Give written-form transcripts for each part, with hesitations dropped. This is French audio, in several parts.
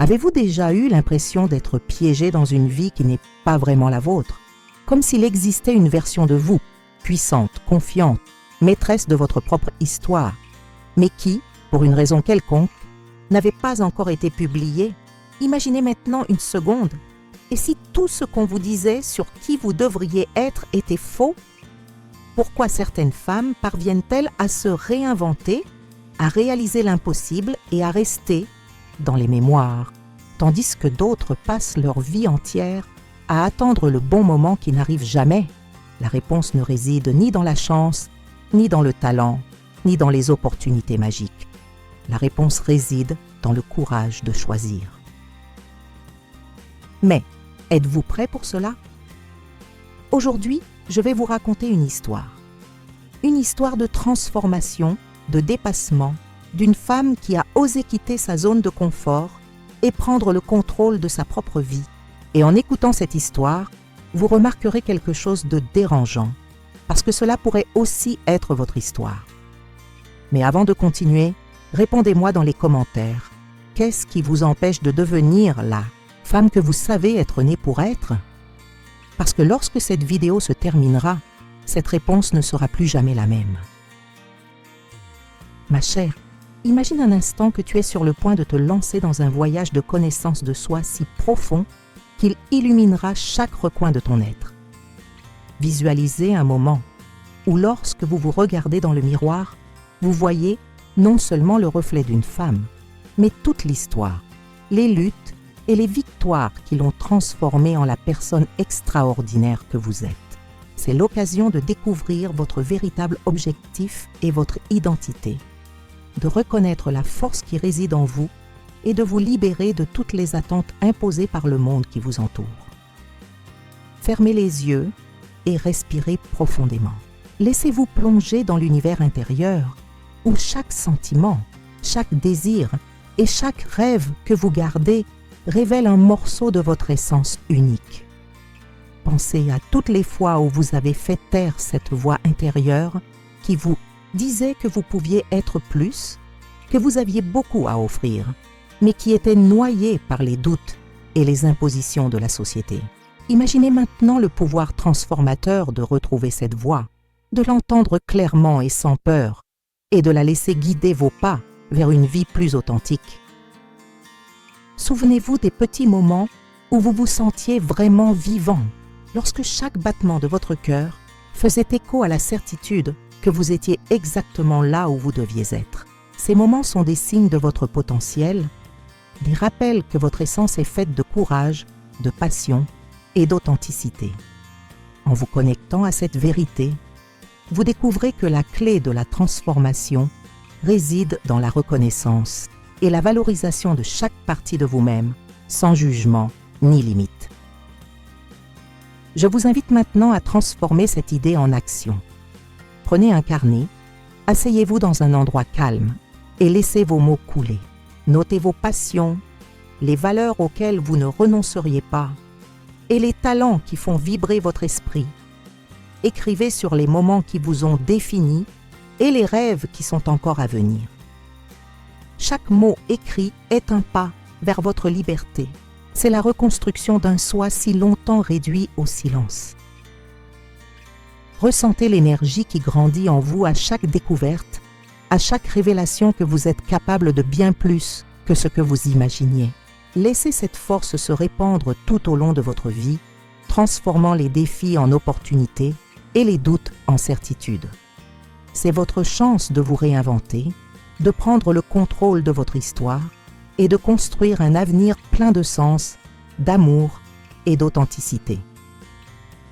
Avez-vous déjà eu l'impression d'être piégé dans une vie qui n'est pas vraiment la vôtre, comme s'il existait une version de vous, puissante, confiante, maîtresse de votre propre histoire, mais qui, pour une raison quelconque, n'avait pas encore été publiée? Imaginez maintenant une seconde, et si tout ce qu'on vous disait sur qui vous devriez être était faux? Pourquoi certaines femmes parviennent-elles à se réinventer, à réaliser l'impossible et à rester dans les mémoires, tandis que d'autres passent leur vie entière à attendre le bon moment qui n'arrive jamais? La réponse ne réside ni dans la chance, ni dans le talent, ni dans les opportunités magiques. La réponse réside dans le courage de choisir. Mais, êtes-vous prêt pour cela? Aujourd'hui, je vais vous raconter une histoire. Une histoire de transformation, de dépassement, d'une femme qui a osé quitter sa zone de confort et prendre le contrôle de sa propre vie. Et en écoutant cette histoire, vous remarquerez quelque chose de dérangeant, parce que cela pourrait aussi être votre histoire. Mais avant de continuer, répondez-moi dans les commentaires. Qu'est-ce qui vous empêche de devenir la femme que vous savez être née pour être? Parce que lorsque cette vidéo se terminera, cette réponse ne sera plus jamais la même. Ma chère, imagine un instant que tu es sur le point de te lancer dans un voyage de connaissance de soi si profond qu'il illuminera chaque recoin de ton être. Visualisez un moment où lorsque vous vous regardez dans le miroir, vous voyez non seulement le reflet d'une femme, mais toute l'histoire, les luttes et les victoires qui l'ont transformée en la personne extraordinaire que vous êtes. C'est l'occasion de découvrir votre véritable objectif et votre identité, de reconnaître la force qui réside en vous et de vous libérer de toutes les attentes imposées par le monde qui vous entoure. Fermez les yeux et respirez profondément. Laissez-vous plonger dans l'univers intérieur où chaque sentiment, chaque désir et chaque rêve que vous gardez révèle un morceau de votre essence unique. Pensez à toutes les fois où vous avez fait taire cette voix intérieure qui vous disait que vous pouviez être plus, que vous aviez beaucoup à offrir, mais qui était noyée par les doutes et les impositions de la société. Imaginez maintenant le pouvoir transformateur de retrouver cette voix, de l'entendre clairement et sans peur, et de la laisser guider vos pas vers une vie plus authentique. Souvenez-vous des petits moments où vous vous sentiez vraiment vivant, lorsque chaque battement de votre cœur faisait écho à la certitude que vous étiez exactement là où vous deviez être. Ces moments sont des signes de votre potentiel, des rappels que votre essence est faite de courage, de passion et d'authenticité. En vous connectant à cette vérité, vous découvrez que la clé de la transformation réside dans la reconnaissance et la valorisation de chaque partie de vous-même, sans jugement ni limite. Je vous invite maintenant à transformer cette idée en action. Prenez un carnet, asseyez-vous dans un endroit calme et laissez vos mots couler. Notez vos passions, les valeurs auxquelles vous ne renonceriez pas et les talents qui font vibrer votre esprit. Écrivez sur les moments qui vous ont défini et les rêves qui sont encore à venir. Chaque mot écrit est un pas vers votre liberté. C'est la reconstruction d'un soi si longtemps réduit au silence. Ressentez l'énergie qui grandit en vous à chaque découverte, à chaque révélation que vous êtes capable de bien plus que ce que vous imaginiez. Laissez cette force se répandre tout au long de votre vie, transformant les défis en opportunités et les doutes en certitudes. C'est votre chance de vous réinventer, de prendre le contrôle de votre histoire et de construire un avenir plein de sens, d'amour et d'authenticité.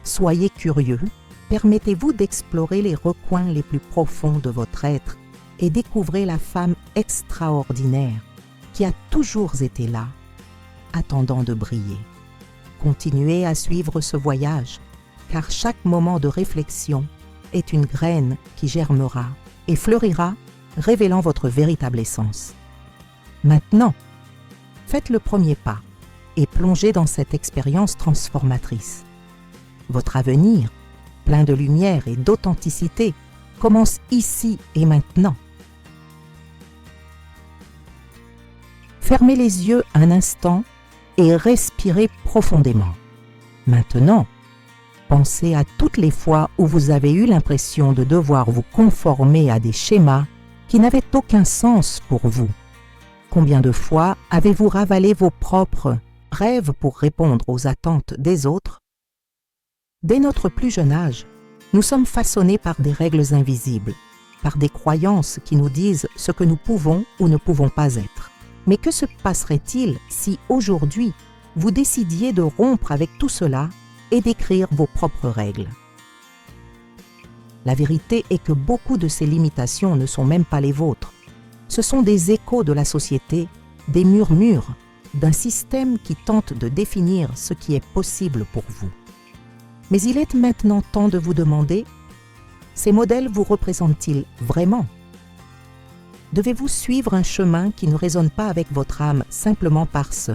Soyez curieux, permettez-vous d'explorer les recoins les plus profonds de votre être et découvrez la femme extraordinaire qui a toujours été là, attendant de briller. Continuez à suivre ce voyage, car chaque moment de réflexion est une graine qui germera et fleurira, révélant votre véritable essence. Maintenant, faites le premier pas et plongez dans cette expérience transformatrice. Votre avenir, plein de lumière et d'authenticité, commence ici et maintenant. Fermez les yeux un instant et respirez profondément. Maintenant, pensez à toutes les fois où vous avez eu l'impression de devoir vous conformer à des schémas qui n'avaient aucun sens pour vous. Combien de fois avez-vous ravalé vos propres rêves pour répondre aux attentes des autres? Dès notre plus jeune âge, nous sommes façonnés par des règles invisibles, par des croyances qui nous disent ce que nous pouvons ou ne pouvons pas être. Mais que se passerait-il si aujourd'hui, vous décidiez de rompre avec tout cela et d'écrire vos propres règles? La vérité est que beaucoup de ces limitations ne sont même pas les vôtres. Ce sont des échos de la société, des murmures, d'un système qui tente de définir ce qui est possible pour vous. Mais il est maintenant temps de vous demander, ces modèles vous représentent-ils vraiment? Devez-vous suivre un chemin qui ne résonne pas avec votre âme simplement parce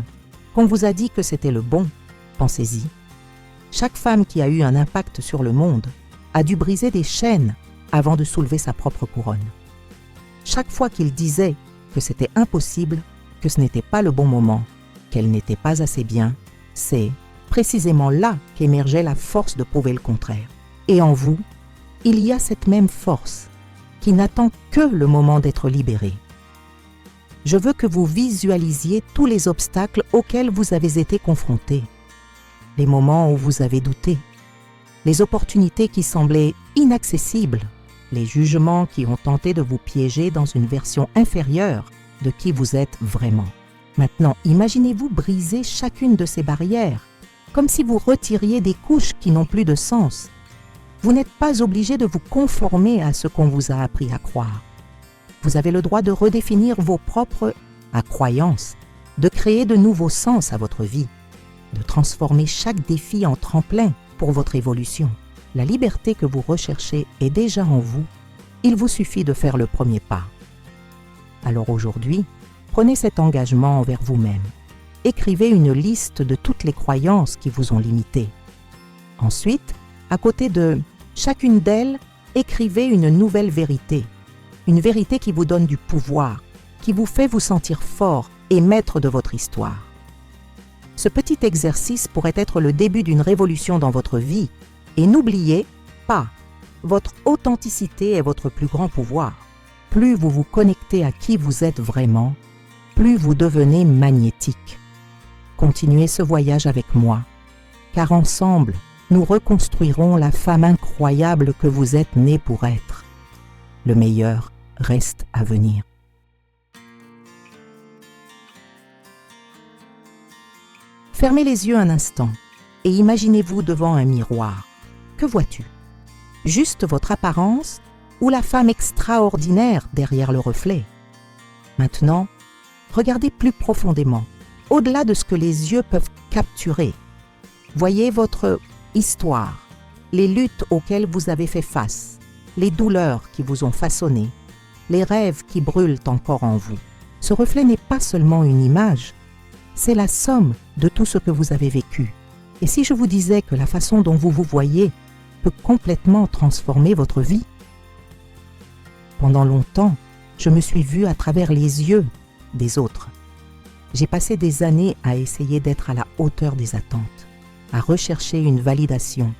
qu'on vous a dit que c'était le bon? Pensez-y. Chaque femme qui a eu un impact sur le monde a dû briser des chaînes avant de soulever sa propre couronne. Chaque fois qu'il disait que c'était impossible, que ce n'était pas le bon moment, qu'elle n'était pas assez bien, c'est précisément là qu'émergeait la force de prouver le contraire. Et en vous, il y a cette même force qui n'attend que le moment d'être libérée. Je veux que vous visualisiez tous les obstacles auxquels vous avez été confrontés, les moments où vous avez douté, les opportunités qui semblaient inaccessibles, les jugements qui ont tenté de vous piéger dans une version inférieure de qui vous êtes vraiment. Maintenant, imaginez-vous briser chacune de ces barrières, comme si vous retiriez des couches qui n'ont plus de sens. Vous n'êtes pas obligé de vous conformer à ce qu'on vous a appris à croire. Vous avez le droit de redéfinir vos propres croyances, de créer de nouveaux sens à votre vie, de transformer chaque défi en tremplin pour votre évolution. La liberté que vous recherchez est déjà en vous. Il vous suffit de faire le premier pas. Alors aujourd'hui, prenez cet engagement envers vous-même. Écrivez une liste de toutes les croyances qui vous ont limité. Ensuite, à côté de chacune d'elles, écrivez une nouvelle vérité. Une vérité qui vous donne du pouvoir, qui vous fait vous sentir fort et maître de votre histoire. Ce petit exercice pourrait être le début d'une révolution dans votre vie. Et n'oubliez pas, votre authenticité est votre plus grand pouvoir. Plus vous vous connectez à qui vous êtes vraiment, plus vous devenez magnétique. Continuez ce voyage avec moi, car ensemble, nous reconstruirons la femme incroyable que vous êtes née pour être. Le meilleur reste à venir. Fermez les yeux un instant et imaginez-vous devant un miroir. Que vois-tu? Juste votre apparence ou la femme extraordinaire derrière le reflet? Maintenant, regardez plus profondément, au-delà de ce que les yeux peuvent capturer. Voyez votre histoire, les luttes auxquelles vous avez fait face, les douleurs qui vous ont façonné, les rêves qui brûlent encore en vous. Ce reflet n'est pas seulement une image, c'est la somme de tout ce que vous avez vécu. Et si je vous disais que la façon dont vous vous voyez peut complètement transformer votre vie? Pendant longtemps, je me suis vue à travers les yeux des autres. J'ai passé des années à essayer d'être à la hauteur des attentes, à rechercher une validation,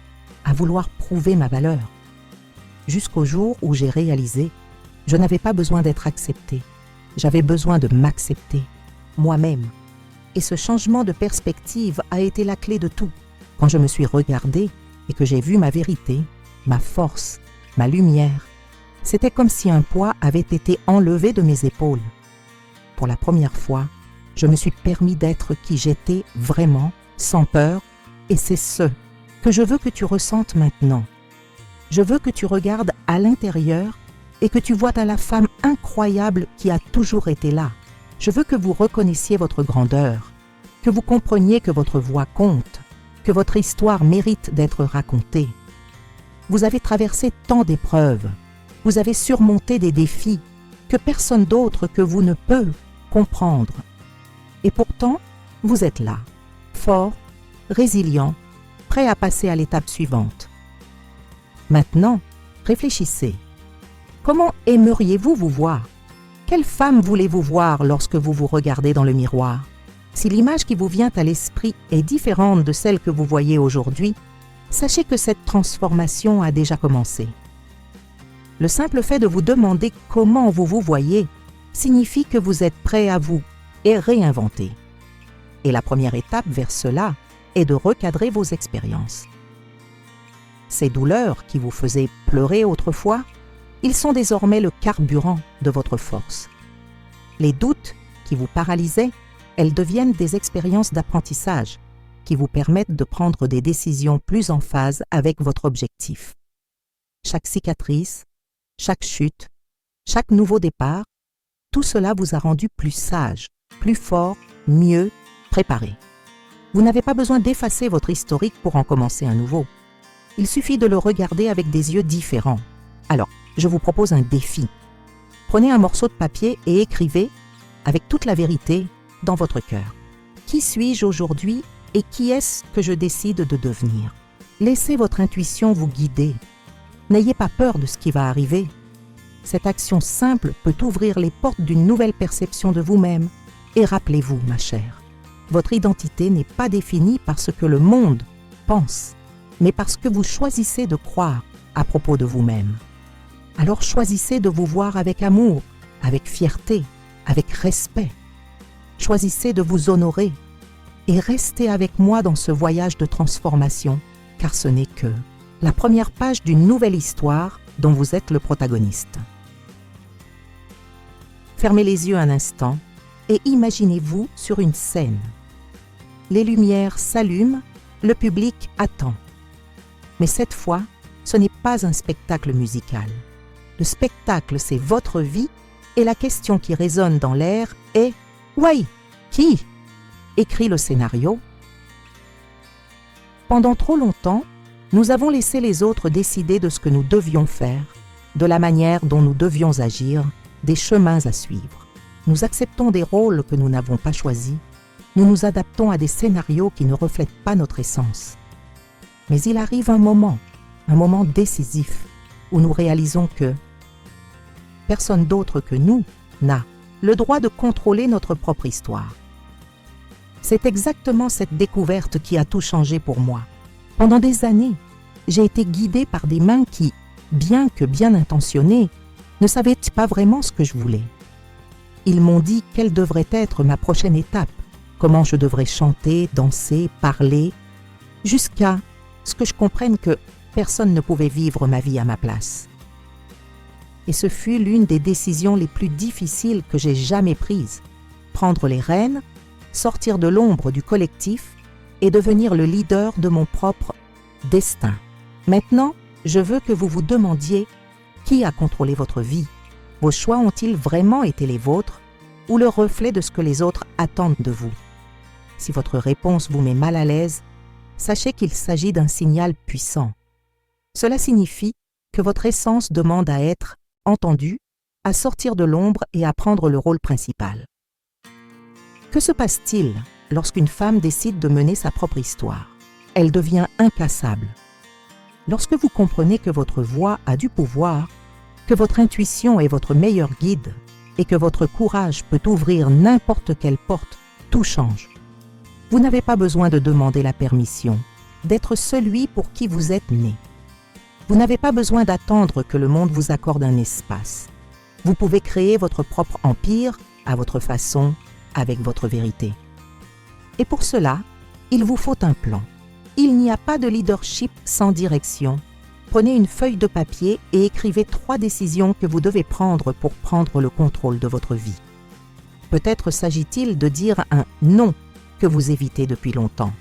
à vouloir prouver ma valeur. Jusqu'au jour où j'ai réalisé, je n'avais pas besoin d'être acceptée. J'avais besoin de m'accepter, moi-même. Et ce changement de perspective a été la clé de tout. Quand je me suis regardée et que j'ai vu ma vérité, ma force, ma lumière, c'était comme si un poids avait été enlevé de mes épaules. Pour la première fois, je me suis permis d'être qui j'étais vraiment, sans peur, et c'est ce que je veux que tu ressentes maintenant. Je veux que tu regardes à l'intérieur et que tu vois la femme incroyable qui a toujours été là. Je veux que vous reconnaissiez votre grandeur, que vous compreniez que votre voix compte, que votre histoire mérite d'être racontée. Vous avez traversé tant d'épreuves, vous avez surmonté des défis que personne d'autre que vous ne peut comprendre. Et pourtant, vous êtes là, fort, résilient, prêt à passer à l'étape suivante. Maintenant, réfléchissez. Comment aimeriez-vous vous voir? Quelle femme voulez-vous voir lorsque vous vous regardez dans le miroir? Si l'image qui vous vient à l'esprit est différente de celle que vous voyez aujourd'hui, sachez que cette transformation a déjà commencé. Le simple fait de vous demander comment vous vous voyez signifie que vous êtes prêt à vous et réinventer. Et la première étape vers cela est de recadrer vos expériences. Ces douleurs qui vous faisaient pleurer autrefois, ils sont désormais le carburant de votre force. Les doutes qui vous paralysaient, elles deviennent des expériences d'apprentissage qui vous permettent de prendre des décisions plus en phase avec votre objectif. Chaque cicatrice, chaque chute, chaque nouveau départ, tout cela vous a rendu plus sage, plus fort, mieux préparé. Vous n'avez pas besoin d'effacer votre historique pour en commencer un nouveau. Il suffit de le regarder avec des yeux différents. Alors, je vous propose un défi. Prenez un morceau de papier et écrivez, avec toute la vérité, dans votre cœur. Qui suis-je aujourd'hui et qui est-ce que je décide de devenir? Laissez votre intuition vous guider. N'ayez pas peur de ce qui va arriver. Cette action simple peut ouvrir les portes d'une nouvelle perception de vous-même. Et rappelez-vous, ma chère, votre identité n'est pas définie par ce que le monde pense, mais par ce que vous choisissez de croire à propos de vous-même. Alors choisissez de vous voir avec amour, avec fierté, avec respect. Choisissez de vous honorer et restez avec moi dans ce voyage de transformation, car ce n'est que la première page d'une nouvelle histoire dont vous êtes le protagoniste. Fermez les yeux un instant et imaginez-vous sur une scène. Les lumières s'allument, le public attend. Mais cette fois, ce n'est pas un spectacle musical. Le spectacle, c'est votre vie et la question qui résonne dans l'air est « Oui, qui ?» écrit le scénario. Pendant trop longtemps, nous avons laissé les autres décider de ce que nous devions faire, de la manière dont nous devions agir, des chemins à suivre. Nous acceptons des rôles que nous n'avons pas choisis. Nous nous adaptons à des scénarios qui ne reflètent pas notre essence. Mais il arrive un moment décisif, où nous réalisons que personne d'autre que nous n'a le droit de contrôler notre propre histoire. C'est exactement cette découverte qui a tout changé pour moi. Pendant des années, j'ai été guidée par des mains qui, bien que bien intentionnées, ne savaient pas vraiment ce que je voulais. Ils m'ont dit quelle devrait être ma prochaine étape, comment je devrais chanter, danser, parler, jusqu'à ce que je comprenne que personne ne pouvait vivre ma vie à ma place. Et ce fut l'une des décisions les plus difficiles que j'ai jamais prises. Prendre les rênes, sortir de l'ombre du collectif et devenir le leader de mon propre destin. Maintenant, je veux que vous vous demandiez qui a contrôlé votre vie. Vos choix ont-ils vraiment été les vôtres ou le reflet de ce que les autres attendent de vous? Si votre réponse vous met mal à l'aise, sachez qu'il s'agit d'un signal puissant. Cela signifie que votre essence demande à être entendue, à sortir de l'ombre et à prendre le rôle principal. Que se passe-t-il lorsqu'une femme décide de mener sa propre histoire? Elle devient incassable. Lorsque vous comprenez que votre voix a du pouvoir, que votre intuition est votre meilleur guide et que votre courage peut ouvrir n'importe quelle porte, tout change. Vous n'avez pas besoin de demander la permission, d'être celui pour qui vous êtes né. Vous n'avez pas besoin d'attendre que le monde vous accorde un espace. Vous pouvez créer votre propre empire à votre façon, avec votre vérité. Et pour cela, il vous faut un plan. Il n'y a pas de leadership sans direction. Prenez une feuille de papier et écrivez 3 décisions que vous devez prendre pour prendre le contrôle de votre vie. Peut-être s'agit-il de dire un non que vous évitez depuis longtemps.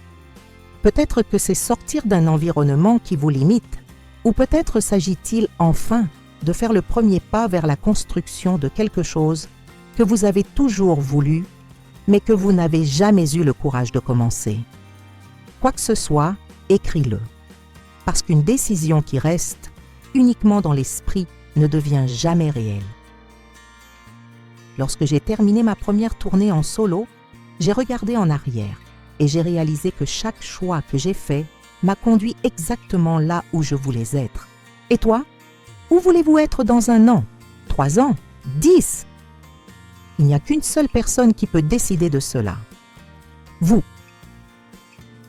Peut-être que c'est sortir d'un environnement qui vous limite, ou peut-être s'agit-il enfin de faire le premier pas vers la construction de quelque chose que vous avez toujours voulu, mais que vous n'avez jamais eu le courage de commencer. Quoi que ce soit, écris-le. Parce qu'une décision qui reste uniquement dans l'esprit ne devient jamais réelle. Lorsque j'ai terminé ma première tournée en solo, j'ai regardé en arrière et j'ai réalisé que chaque choix que j'ai fait m'a conduit exactement là où je voulais être. Et toi? Où voulez-vous être dans 1 an, 3 ans, 10? Il n'y a qu'une seule personne qui peut décider de cela. Vous.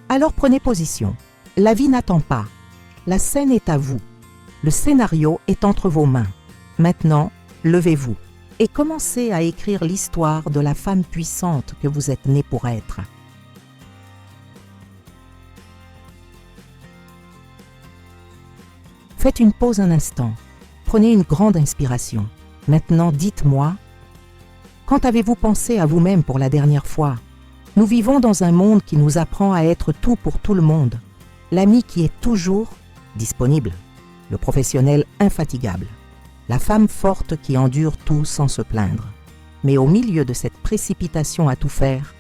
Alors prenez position. La vie n'attend pas. La scène est à vous. Le scénario est entre vos mains. Maintenant, levez-vous et commencez à écrire l'histoire de la femme puissante que vous êtes née pour être. Faites une pause un instant. Prenez une grande inspiration. Maintenant, dites-moi, quand avez-vous pensé à vous-même pour la dernière fois? Nous vivons dans un monde qui nous apprend à être tout pour tout le monde. L'ami qui est toujours disponible. Le professionnel infatigable. La femme forte qui endure tout sans se plaindre. Mais au milieu de cette précipitation à tout faire,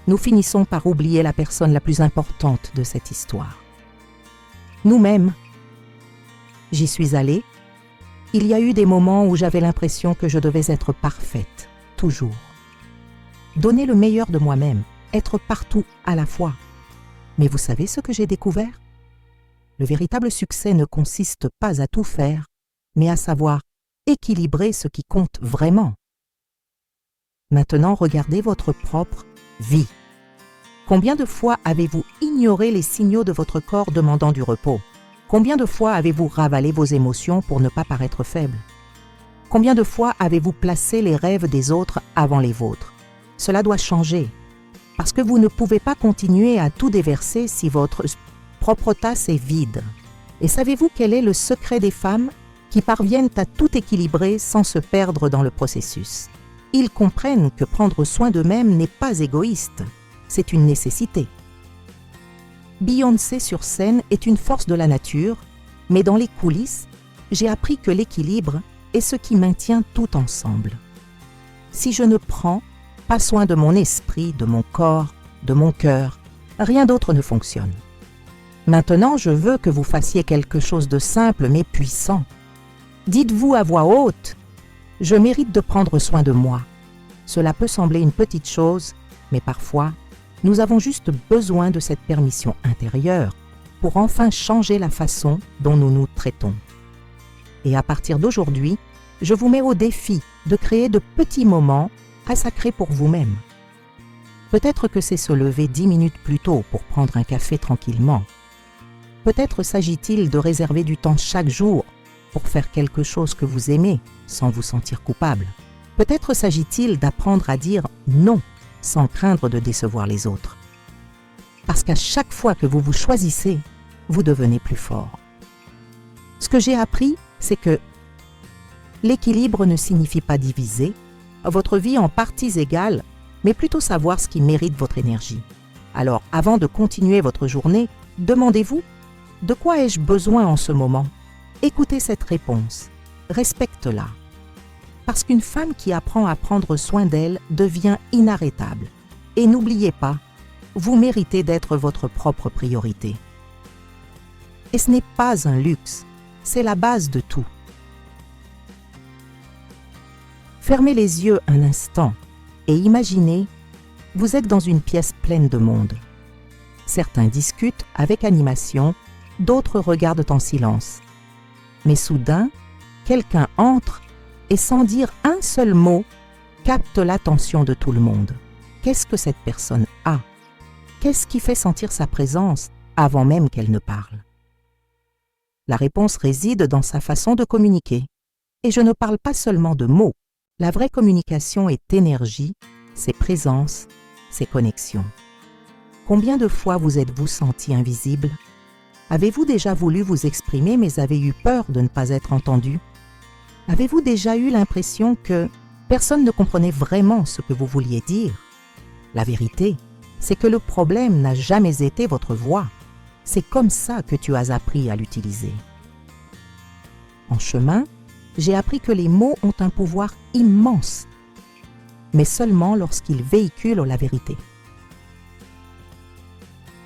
nous finissons par oublier la personne la plus importante de cette histoire. Nous-mêmes. J'y suis allée. Il y a eu des moments où j'avais l'impression que je devais être parfaite, toujours. Donner le meilleur de moi-même, être partout à la fois. Mais vous savez ce que j'ai découvert? Le véritable succès ne consiste pas à tout faire, mais à savoir équilibrer ce qui compte vraiment. Maintenant, regardez votre propre vie. Combien de fois avez-vous ignoré les signaux de votre corps demandant du repos? Combien de fois avez-vous ravalé vos émotions pour ne pas paraître faible? Combien de fois avez-vous placé les rêves des autres avant les vôtres? Cela doit changer, parce que vous ne pouvez pas continuer à tout déverser si votre propre tasse est vide. Et savez-vous quel est le secret des femmes qui parviennent à tout équilibrer sans se perdre dans le processus? Ils comprennent que prendre soin d'eux-mêmes n'est pas égoïste, c'est une nécessité. Beyoncé sur scène est une force de la nature, mais dans les coulisses, j'ai appris que l'équilibre est ce qui maintient tout ensemble. Si je ne prends pas soin de mon esprit, de mon corps, de mon cœur, rien d'autre ne fonctionne. Maintenant, je veux que vous fassiez quelque chose de simple mais puissant. Dites-vous à voix haute, « Je mérite de prendre soin de moi ». Cela peut sembler une petite chose, mais parfois, nous avons juste besoin de cette permission intérieure pour enfin changer la façon dont nous nous traitons. Et à partir d'aujourd'hui, je vous mets au défi de créer de petits moments à sacrer pour vous-même. Peut-être que c'est se lever 10 minutes plus tôt pour prendre un café tranquillement. Peut-être s'agit-il de réserver du temps chaque jour pour faire quelque chose que vous aimez sans vous sentir coupable. Peut-être s'agit-il d'apprendre à dire non sans craindre de décevoir les autres. Parce qu'à chaque fois que vous vous choisissez, vous devenez plus fort. Ce que j'ai appris, c'est que l'équilibre ne signifie pas diviser votre vie en parties égales, mais plutôt savoir ce qui mérite votre énergie. Alors, avant de continuer votre journée, demandez-vous « De quoi ai-je besoin en ce moment ?» Écoutez cette réponse, respecte-la. Parce qu'une femme qui apprend à prendre soin d'elle devient inarrêtable. Et n'oubliez pas, vous méritez d'être votre propre priorité. Et ce n'est pas un luxe, c'est la base de tout. Fermez les yeux un instant et imaginez, vous êtes dans une pièce pleine de monde. Certains discutent avec animation, d'autres regardent en silence. Mais soudain, quelqu'un entre et sans dire un seul mot, capte l'attention de tout le monde. Qu'est-ce que cette personne a? Qu'est-ce qui fait sentir sa présence avant même qu'elle ne parle? La réponse réside dans sa façon de communiquer. Et je ne parle pas seulement de mots. La vraie communication est énergie, c'est présence, c'est connexion. Combien de fois vous êtes-vous senti invisible? Avez-vous déjà voulu vous exprimer mais avez eu peur de ne pas être entendu? Avez-vous déjà eu l'impression que personne ne comprenait vraiment ce que vous vouliez dire? La vérité, c'est que le problème n'a jamais été votre voix. C'est comme ça que tu as appris à l'utiliser. En chemin, j'ai appris que les mots ont un pouvoir immense, mais seulement lorsqu'ils véhiculent la vérité.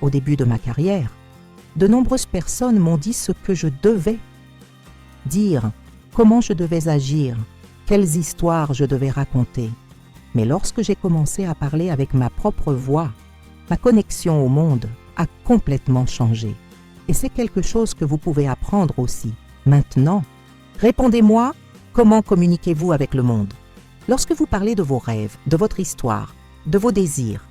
Au début de ma carrière, de nombreuses personnes m'ont dit ce que je devais dire, comment je devais agir, quelles histoires je devais raconter. Mais lorsque j'ai commencé à parler avec ma propre voix, ma connexion au monde a complètement changé. Et c'est quelque chose que vous pouvez apprendre aussi. Maintenant, répondez-moi, comment communiquez-vous avec le monde? Lorsque vous parlez de vos rêves, de votre histoire, de vos désirs,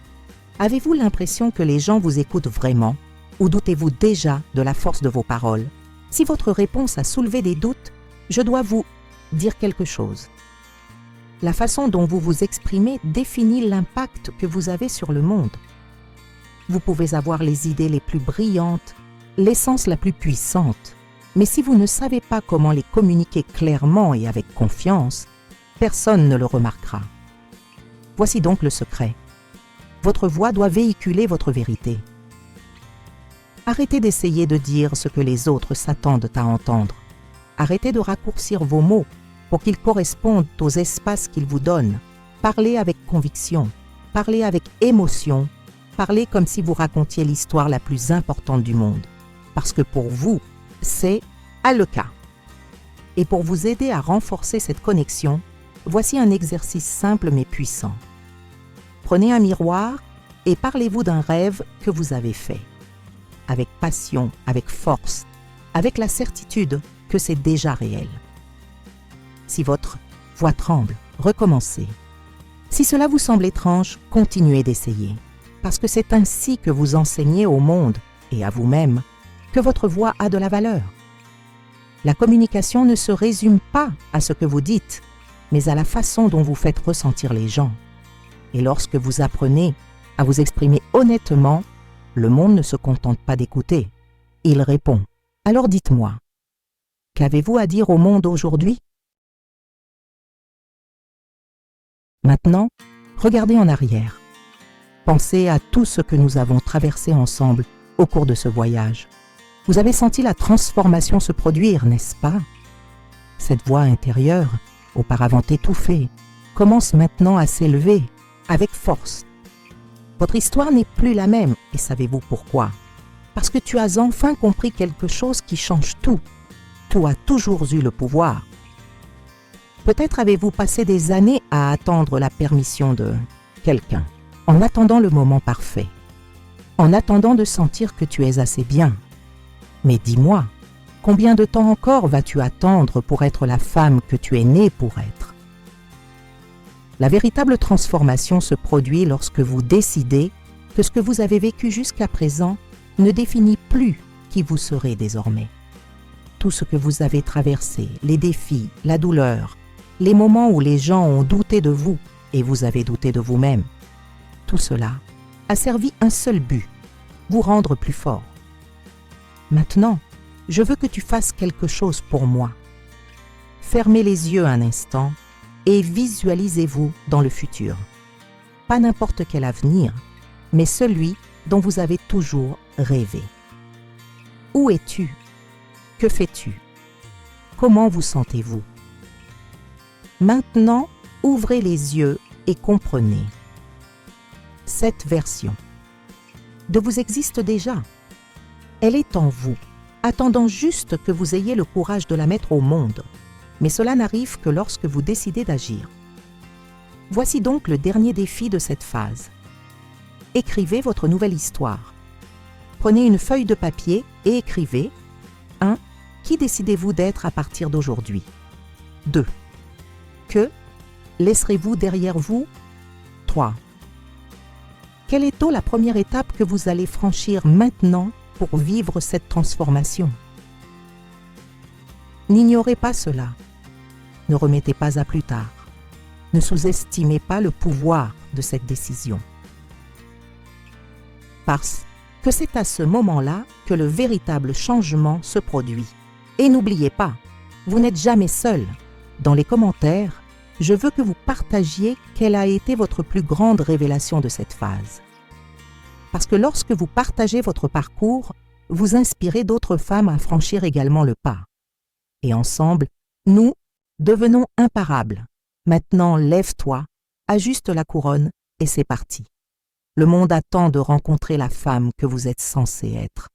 avez-vous l'impression que les gens vous écoutent vraiment ou doutez-vous déjà de la force de vos paroles? Si votre réponse a soulevé des doutes, je dois vous dire quelque chose. La façon dont vous vous exprimez définit l'impact que vous avez sur le monde. Vous pouvez avoir les idées les plus brillantes, l'essence la plus puissante, mais si vous ne savez pas comment les communiquer clairement et avec confiance, personne ne le remarquera. Voici donc le secret. Votre voix doit véhiculer votre vérité. Arrêtez d'essayer de dire ce que les autres s'attendent à entendre. Arrêtez de raccourcir vos mots pour qu'ils correspondent aux espaces qu'ils vous donnent. Parlez avec conviction, parlez avec émotion, parlez comme si vous racontiez l'histoire la plus importante du monde. Parce que pour vous, c'est le cas. Et pour vous aider à renforcer cette connexion, voici un exercice simple mais puissant. Prenez un miroir et parlez-vous d'un rêve que vous avez fait. Avec passion, avec force, avec la certitude que c'est déjà réel. Si votre voix tremble, recommencez. Si cela vous semble étrange, continuez d'essayer. Parce que c'est ainsi que vous enseignez au monde et à vous-même que votre voix a de la valeur. La communication ne se résume pas à ce que vous dites, mais à la façon dont vous faites ressentir les gens. Et lorsque vous apprenez à vous exprimer honnêtement, le monde ne se contente pas d'écouter, il répond. Alors dites-moi, qu'avez-vous à dire au monde aujourd'hui? Maintenant, regardez en arrière. Pensez à tout ce que nous avons traversé ensemble au cours de ce voyage. Vous avez senti la transformation se produire, n'est-ce pas? Cette voix intérieure, auparavant étouffée, commence maintenant à s'élever avec force. Votre histoire n'est plus la même, et savez-vous pourquoi? Parce que tu as enfin compris quelque chose qui change tout. Tu as toujours eu le pouvoir. Peut-être avez-vous passé des années à attendre la permission de quelqu'un, en attendant le moment parfait, en attendant de sentir que tu es assez bien. Mais dis-moi, combien de temps encore vas-tu attendre pour être la femme que tu es née pour être? La véritable transformation se produit lorsque vous décidez que ce que vous avez vécu jusqu'à présent ne définit plus qui vous serez désormais. Tout ce que vous avez traversé, les défis, la douleur, les moments où les gens ont douté de vous et vous avez douté de vous-même, tout cela a servi un seul but, vous rendre plus fort. Maintenant, je veux que tu fasses quelque chose pour moi. Fermez les yeux un instant et visualisez-vous dans le futur. Pas n'importe quel avenir, mais celui dont vous avez toujours rêvé. Où es-tu? Que fais-tu? Comment vous sentez-vous? Maintenant, ouvrez les yeux et comprenez. Cette version de vous existe déjà. Elle est en vous, attendant juste que vous ayez le courage de la mettre au monde. Mais cela n'arrive que lorsque vous décidez d'agir. Voici donc le dernier défi de cette phase. Écrivez votre nouvelle histoire. Prenez une feuille de papier et écrivez 1. Qui décidez-vous d'être à partir d'aujourd'hui? 2. Que laisserez-vous derrière vous? 3. Quelle est la première étape que vous allez franchir maintenant pour vivre cette transformation? N'ignorez pas cela. Ne remettez pas à plus tard. Ne sous-estimez pas le pouvoir de cette décision. Parce que c'est à ce moment-là que le véritable changement se produit. Et n'oubliez pas, vous n'êtes jamais seul. Dans les commentaires, je veux que vous partagiez quelle a été votre plus grande révélation de cette phase. Parce que lorsque vous partagez votre parcours, vous inspirez d'autres femmes à franchir également le pas. Et ensemble, nous devenons imparables. Maintenant, lève-toi, ajuste la couronne et c'est parti. Le monde attend de rencontrer la femme que vous êtes censée être.